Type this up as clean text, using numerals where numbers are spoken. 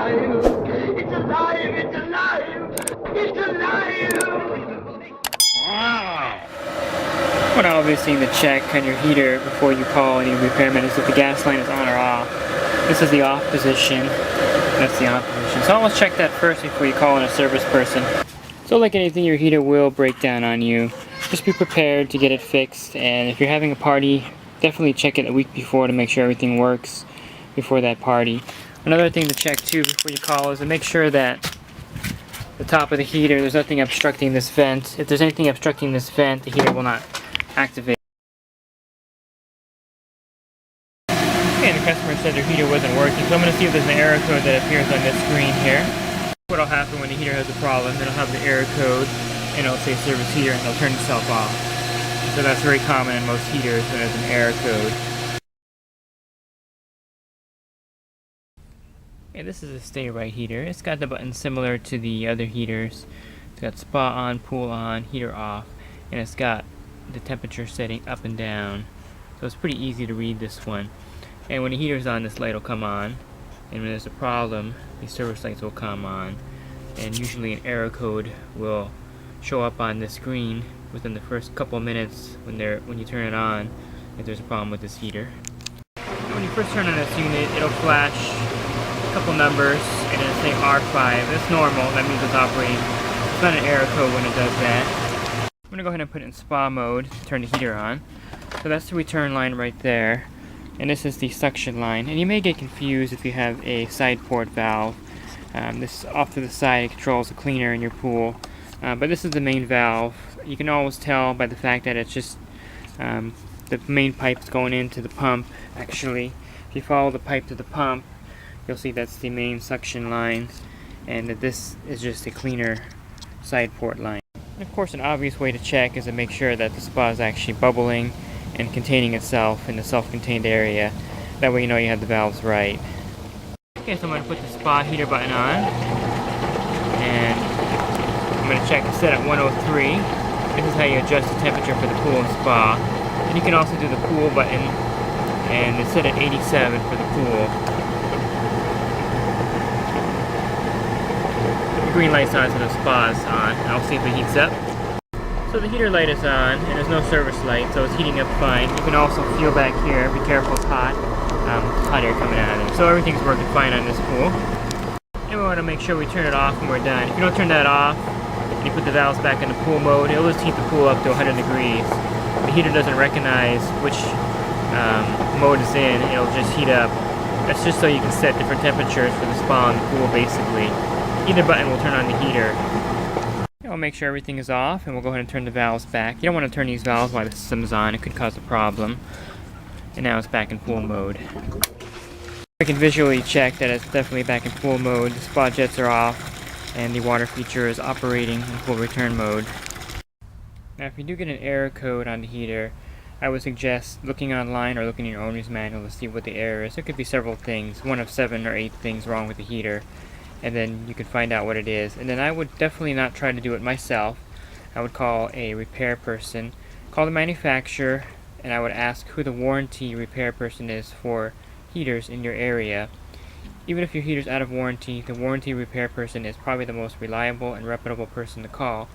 alive! It's alive! It's alive! It's alive! One obvious thing to check on your heater before you call any repairman is if the gas line is on or off. This is the off position. That's the on position. So always check that first before you call in a service person. So like anything, your heater will break down on you. Just be prepared to get it fixed, and if you're having a party, definitely check it a week before to make sure everything works before that party. Another thing to check too before you call is to make sure that the top of the heater, there's nothing obstructing this vent. If there's anything obstructing this vent, the heater will not activate. Okay, and the customer said their heater wasn't working, so I'm going to see if there's an error code that appears on this screen here. What will happen when the heater has a problem, it'll have the error code and it'll say service heater and it'll turn itself off. So that's very common in most heaters when there's an error code. Okay, this is a stay right heater. It's got the button similar to the other heaters. It's got spa on, pool on, heater off, and it's got the temperature setting up and down. So it's pretty easy to read this one. And when the heater's on, this light will come on. And when there's a problem, these service lights will come on, and usually an error code will show up on the screen within the first couple minutes when you turn it on if there's a problem with this heater. When you first turn on this unit, it'll flash a couple numbers and it'll say R5. That's normal, that means it's operating. It's not an error code when it does that. I'm going to go ahead and put it in spa mode to turn the heater on. So that's the return line right there. And this is the suction line, and you may get confused if you have a side port valve. This off to the side, it controls the cleaner in your pool, but this is the main valve. You can always tell by the fact that it's just the main pipe's going into the pump. Actually, if you follow the pipe to the pump, you'll see that's the main suction line, and that this is just a cleaner side port line. And of course, an obvious way to check is to make sure that the spa is actually bubbling and containing itself in the self-contained area. That way you know you have the valves right. Okay, so I'm going to put the spa heater button on, and I'm going to check the set at 103. This is how you adjust the temperature for the pool and spa. And you can also do the pool button, and it's set at 87 for the pool. The green light's on, so the spa is on. I'll see if it heats up. So the heater light is on, and there's no service light, so it's heating up fine. You can also feel back here, be careful, it's hot. Hot air coming out of there. So everything's working fine on this pool. And we want to make sure we turn it off when we're done. If you don't turn that off, and you put the valves back in the pool mode, it'll just heat the pool up to 100 degrees. The heater doesn't recognize which mode it's in, it'll just heat up. That's just so you can set different temperatures for the spa and the pool, basically. Either button will turn on the heater. We'll make sure everything is off, and we'll go ahead and turn the valves back. You don't want to turn these valves while the system's on, it could cause a problem. And now it's back in pool mode. We can visually check that it's definitely back in pool mode. The spa jets are off, and the water feature is operating in full return mode. Now if you do get an error code on the heater, I would suggest looking online or looking in your owner's manual to see what the error is. There could be several things, one of 7 or 8 things wrong with the heater. And then you can find out what it is. And then I would definitely not try to do it myself. I would call a repair person, call the manufacturer, and I would ask who the warranty repair person is for heaters in your area. Even if your heater's out of warranty, the warranty repair person is probably the most reliable and reputable person to call.